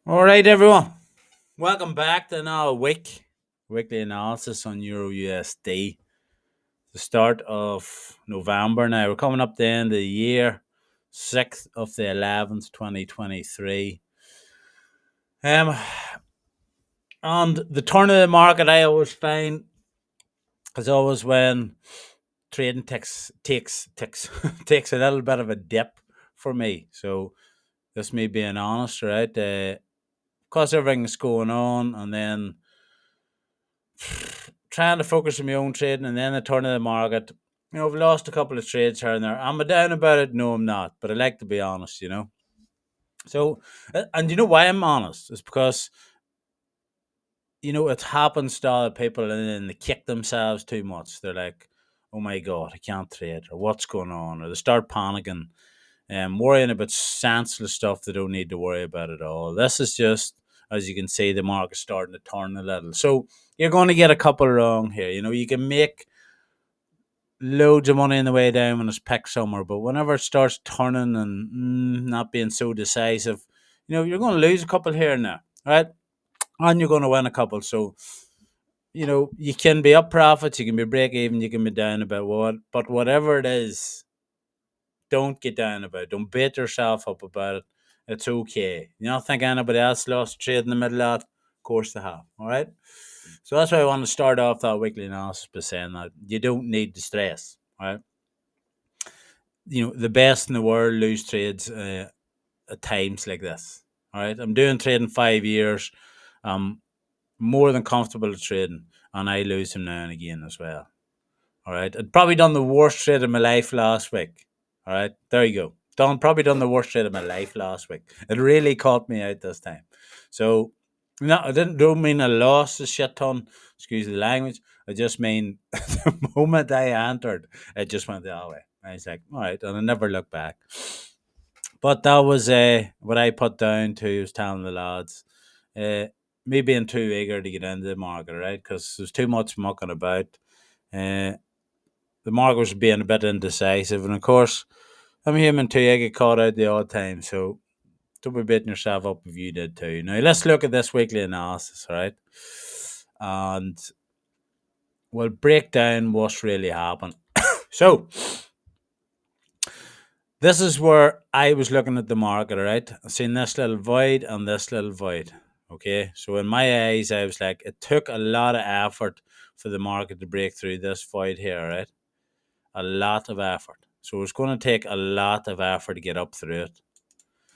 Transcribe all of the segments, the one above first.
All right, everyone. Welcome back to another weekly analysis on Euro USD. The start of November now. We're coming up to the end of the year, 6th of the 11th, 2023. Um, and the turn of the market I always find is always when trading takes a little bit of a dip for me. So this me being honest, right? Because everything's going on, and then trying to focus on my own trading, and then the turn of the market. I've lost a couple of trades here and there. Am I down about it? No, I'm not. But I like to be honest. So, and you know why I'm honest? It's because, it happens to other people and then they kick themselves too much. They're like, oh my God, I can't trade, or what's going on? Or they start panicking and worrying about senseless stuff they don't need to worry about at all. This is just, as you can see, the market's starting to turn a little. So you're going to get a couple wrong here. You can make loads of money in the way down when it's picked somewhere, but whenever it starts turning and not being so decisive, you're going to lose a couple here and there, right? And you're going to win a couple. So, you can be up profits, you can be break even, you can be down about what, but whatever it is, don't get down about it. Don't beat yourself up about it. It's okay. You don't think anybody else lost trade in the middle of that? Of course they have. All right. So that's why I want to start off that weekly analysis by saying that you don't need to stress. All right. The best in the world lose trades at times like this. All right. I'm doing trading 5 years. I'm more than comfortable at trading, and I lose them now and again as well. All right. I'd probably done the worst trade of my life last week. All right. There you go. Probably done the worst trade of my life last week. It really caught me out this time. So no, don't mean I lost a shit ton. Excuse the language. I just mean the moment I entered, it just went the other way. I was like, all right, and I never looked back. But that was what I put down to. Was telling the lads, uh, me being too eager to get into the market, right? Because there's too much mucking about. Uh, the market was being a bit indecisive, and of course, I'm human too. I get caught out the odd time, so don't be beating yourself up if you did too. Now let's look at this weekly analysis, right? And we'll break down what's really happened. So this is where I was looking at the market, right? I seen this little void and this little void. Okay, so in my eyes, I was like, it took a lot of effort for the market to break through this void here, right? A lot of effort. So it's going to take a lot of effort to get up through it.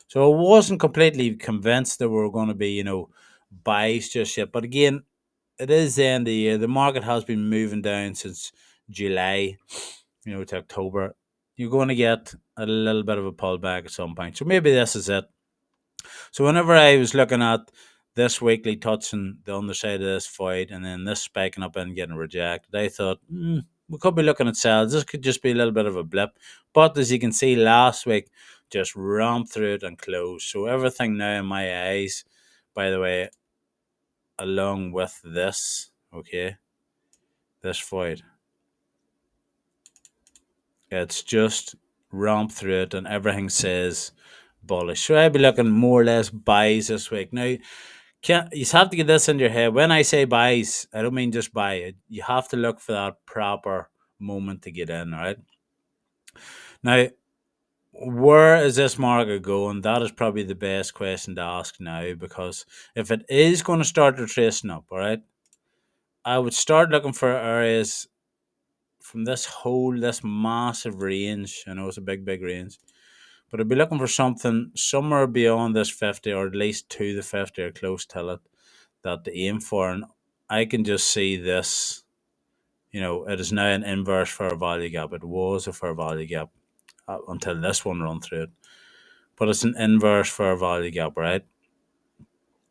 So I wasn't completely convinced that we were going to be, buys just yet. But again, it is the end of the year. The market has been moving down since July, to October. You're going to get a little bit of a pullback at some point. So maybe this is it. So whenever I was looking at this weekly touching the underside of this void and then this spiking up and getting rejected, I thought, we could be looking at sales. This could just be a little bit of a blip. But as you can see, last week just ramped through it and closed. So everything now in my eyes, by the way, along with this, okay, this void, it's just ramped through it and everything says bullish. So I'd be looking more or less buys this week. Now, you have to get this in your head. When I say buys, I don't mean just buy it. You have to look for that proper moment to get in, all right? Now, where is this market going? That is probably the best question to ask now, because if it is going to start retracing up, all right, I would start looking for areas from this massive range. I know it's a big range, but I'd be looking for something somewhere beyond this 50, or at least to the 50 or close to it, that to aim for. And I can just see this. It is now an inverse fair value gap. It was a fair value gap until this one run through it, but it's an inverse fair value gap, right?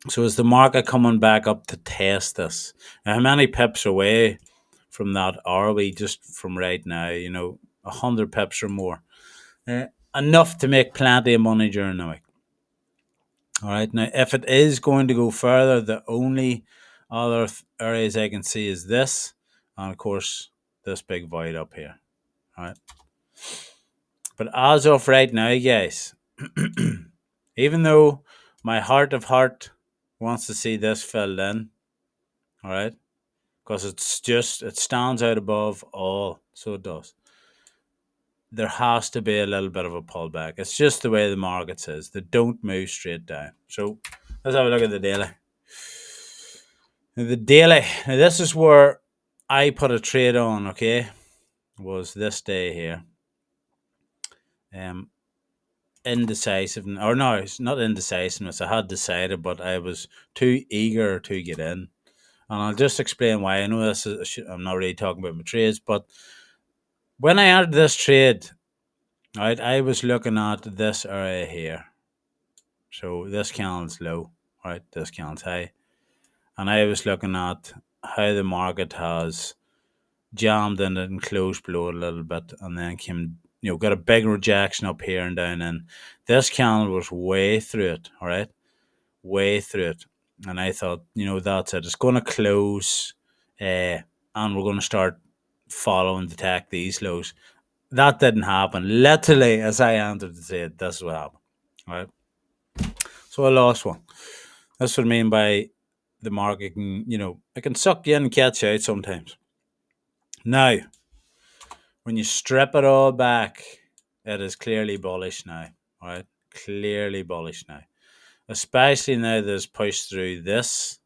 So is the market coming back up to test this? Now, how many pips away from that are we just from right now? 100 pips or more, uh, enough to make plenty of money during the week. All right. Now, if it is going to go further, the only other areas I can see is this, and of course, this big void up here. All right. But as of right now, guys, even though My heart of heart wants to see this filled in, all right? Because it stands out above all. So it does. There has to be a little bit of a pullback. It's just the way the market is. They don't move straight down. So let's have a look at the daily. Now, the daily. Now this is where I put a trade on, okay? Was this day here. Um Indecisive, or no, it's not indecisiveness. I had decided, but I was too eager to get in. And I'll just explain why. I know I'm not really talking about my trades, but when I entered this trade, right, I was looking at this area here. So this candle's low, right? This candle's high. And I was looking at how the market has jammed in it and closed below it a little bit, and then came, got a big rejection up here and down. And this candle was way through it, all right? Way through it. And I thought, that's it. It's going to close, and we're going to start following the tech, these lows. That didn't happen. Literally, as I entered the trade, this is what happened. All right. So I lost one. That's what I mean by the market can, it can suck you in and catch you out sometimes. Now, when you strip it all back, it is clearly bullish now. All right. Clearly bullish now. Especially now that it's pushed through this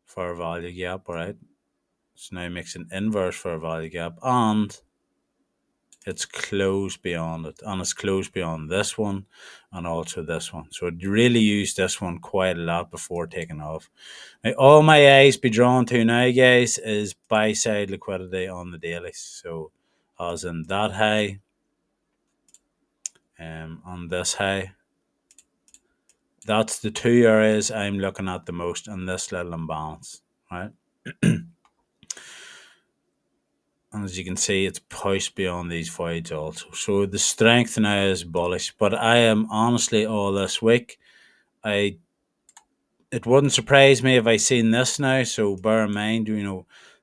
for a value gap, all right? So now it makes an inverse for a value gap, and it's closed beyond it, and it's closed beyond this one and also this one. So it really used this one quite a lot before taking off. Now, all my eyes be drawn to now, guys, is buy side liquidity on the daily. So as in that high, on this high. That's the two areas I'm looking at the most in this little imbalance, right? And as you can see, it's pushed beyond these voids also. So the strength now is bullish. But I am honestly all this week, it wouldn't surprise me if I seen this now. So bear in mind,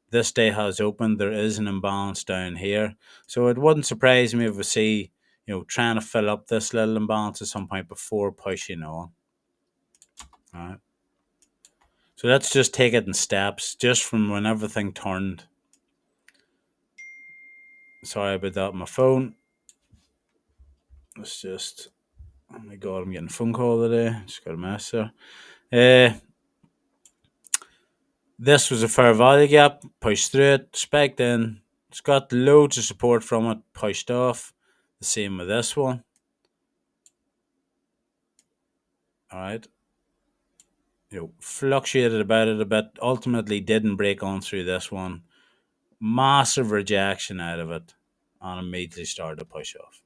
this day has opened. There is an imbalance down here. So it wouldn't surprise me if we see, trying to fill up this little imbalance at some point before pushing on. All right. So let's just take it in steps, just from when everything turned. Sorry about that on my phone. Let's just, oh my god, I'm getting a phone call today. Just got a mess there. This was a fair value gap, pushed through it, spiked in. It's got loads of support from it, pushed off. The same with this one. All right. Fluctuated about it a bit. Ultimately, didn't break on through this one. Massive rejection out of it, and immediately started to push off.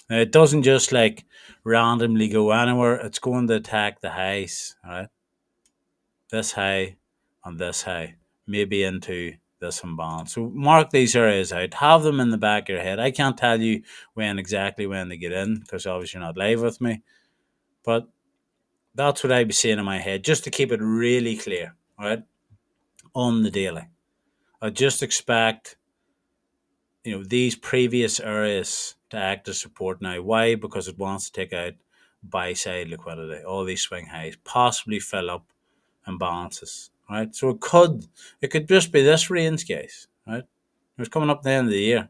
Now, it doesn't just like randomly go anywhere. It's going to attack the highs. All right. This high and this high, maybe into this imbalance. So mark these areas out. Have them in the back of your head. I can't tell you exactly when they get in, because obviously you're not live with me. But that's what I'd be saying in my head, just to keep it really clear, all right, on the daily. I just expect, these previous areas to act as support now. Why? Because it wants to take out buy side liquidity, all these swing highs, possibly fill up imbalances. Right? So it could just be this range, guys. Right? It's coming up the end of the year.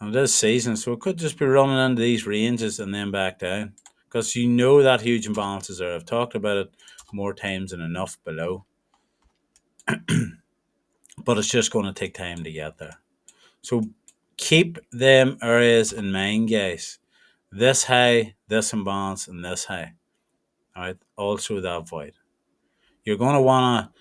And it is season, so it could just be running into these ranges and then back down. Because that huge imbalances there. I've talked about it more times than enough below. But it's just going to take time to get there. So keep them areas in mind, guys. This high, this imbalance, and this high. All right. Also that void. You're going to want to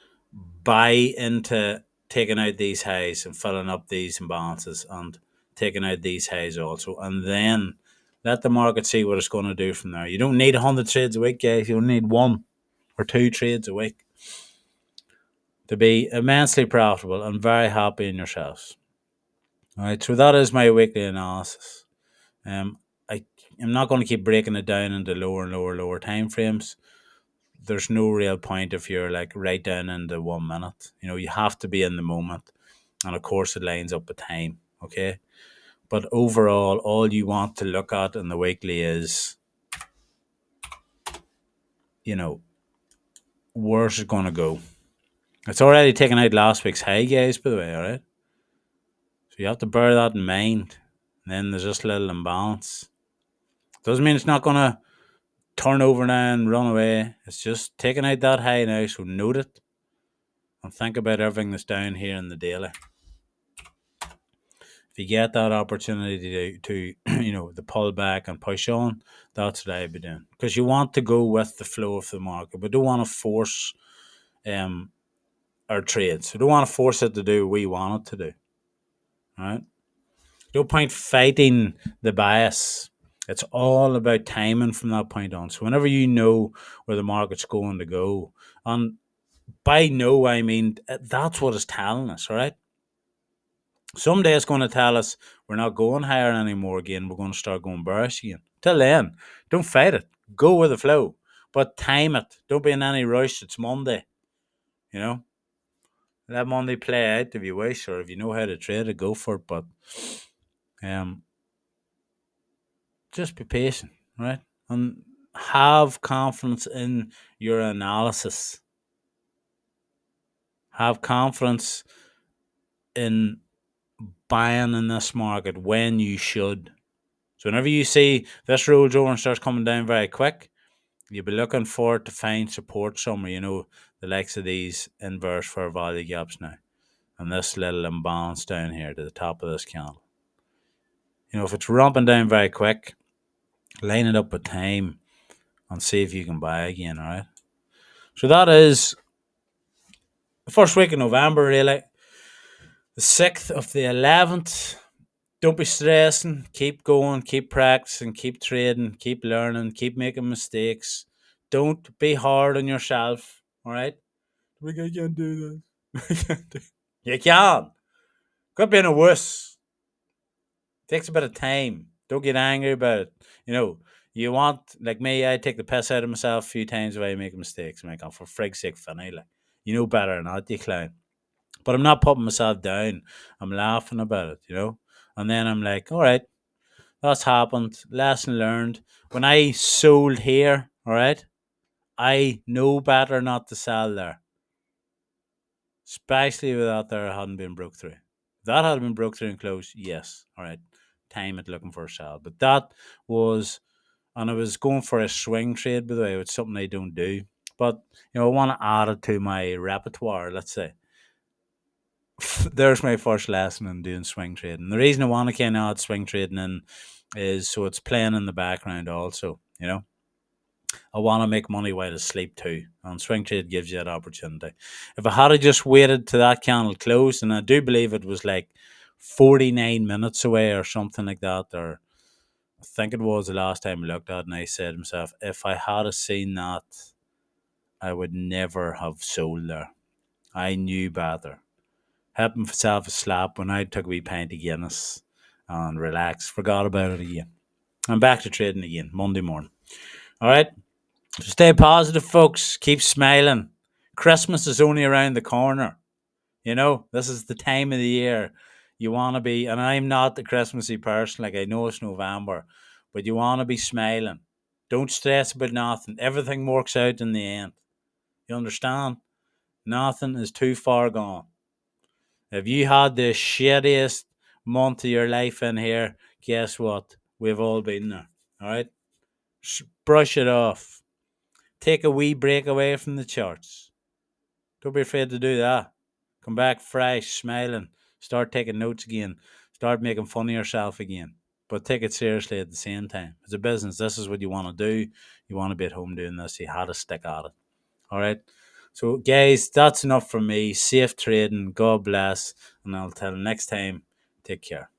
buy into taking out these highs and filling up these imbalances and taking out these highs also. And then let the market see what it's going to do from there. You don't need 100 trades a week, guys. You only need 1 or 2 trades a week to be immensely profitable and very happy in yourselves. All right. So that is my weekly analysis. I am not going to keep breaking it down into lower and lower time frames. There's no real point if you're like right down into 1 minute. You have to be in the moment, and of course it lines up with time. Okay, but overall, all you want to look at in the weekly is you know, where's it going to go? It's already taken out last week's high, guys, by the way, all right? So you have to bear that in mind. And then there's just a little imbalance. Doesn't mean it's not going to turn over now and run away. It's just taking out that high now, so note it and think about everything that's down here in the daily. If you get that opportunity to to pull back and push on, that's what I'd be doing. Because you want to go with the flow of the market, but don't want to force um, our trades. We don't want to force it to do what we want it to do. All right? No point fighting the bias. It's all about timing from that point on. So whenever you know where the market's going to go, and by know I mean that's what it's telling us, all right? Someday it's going to tell us we're not going higher anymore again. We're going to start going bearish again. Till then, don't fight it. Go with the flow, but time it. Don't be in any rush. It's Monday, you know. Let Monday play out if you wish, or if you know how to trade it, go for it. But um, just be patient, right? And have confidence in your analysis. Have confidence in buying in this market when you should. So whenever you see this rolls over and starts coming down very quick, you'll be looking for it to find support somewhere, the likes of these inverse fair value gaps now. And this little imbalance down here to the top of this candle. If it's ramping down very quick, line it up with time and see if you can buy again, all right? So that is the first week of November, really. The 6th of the 11th. Don't be stressing. Keep going. Keep practicing. Keep trading. Keep learning. Keep making mistakes. Don't be hard on yourself, all right? Like, I can't do this. You can. Quit being a wuss. It takes a bit of time. Don't get angry about it. You want, like me, I take the piss out of myself a few times if I make mistakes. I'm like, oh, for frig's sake, Finney. Like, you know better than that, you clown. But I'm not putting myself down. I'm laughing about it. And then I'm like, all right, that's happened. Lesson learned. When I sold here, all right, I know better not to sell there. Especially if that there hadn't been broke through. If that had been broke through and closed, yes, all right, time it looking for a sell. But that was, and I was going for a swing trade, by the way, it's something I don't do. But, I want to add it to my repertoire, let's say. There's my first lesson in doing swing trading. The reason I want to kind of add swing trading in is so it's playing in the background also. I want to make money while asleep too, and swing trade gives you that opportunity. If I had just waited to that candle closed, and I do believe it was like 49 minutes away or something like that, or I think it was the last time I looked at it, and I said to myself, if I had seen that, I would never have sold there. I knew better. Helped myself a slap when I took a wee pint of Guinness and relaxed, forgot about it again. I'm back to trading again Monday morning. All right. So stay positive, folks. Keep smiling. Christmas is only around the corner. This is the time of the year you want to be, and I'm not the Christmassy person. Like, I know it's November, but you want to be smiling. Don't stress about nothing. Everything works out in the end. You understand? Nothing is too far gone. If you had the shittiest month of your life in here, guess what? We've all been there. All right? Brush it off. Take a wee break away from the charts. Don't be afraid to do that. Come back fresh, smiling. Start taking notes again. Start making fun of yourself again. But take it seriously at the same time. It's a business. This is what you want to do. You want to be at home doing this. You had to stick at it. All right. So, guys, that's enough for me. Safe trading. God bless. And I'll tell you next time. Take care.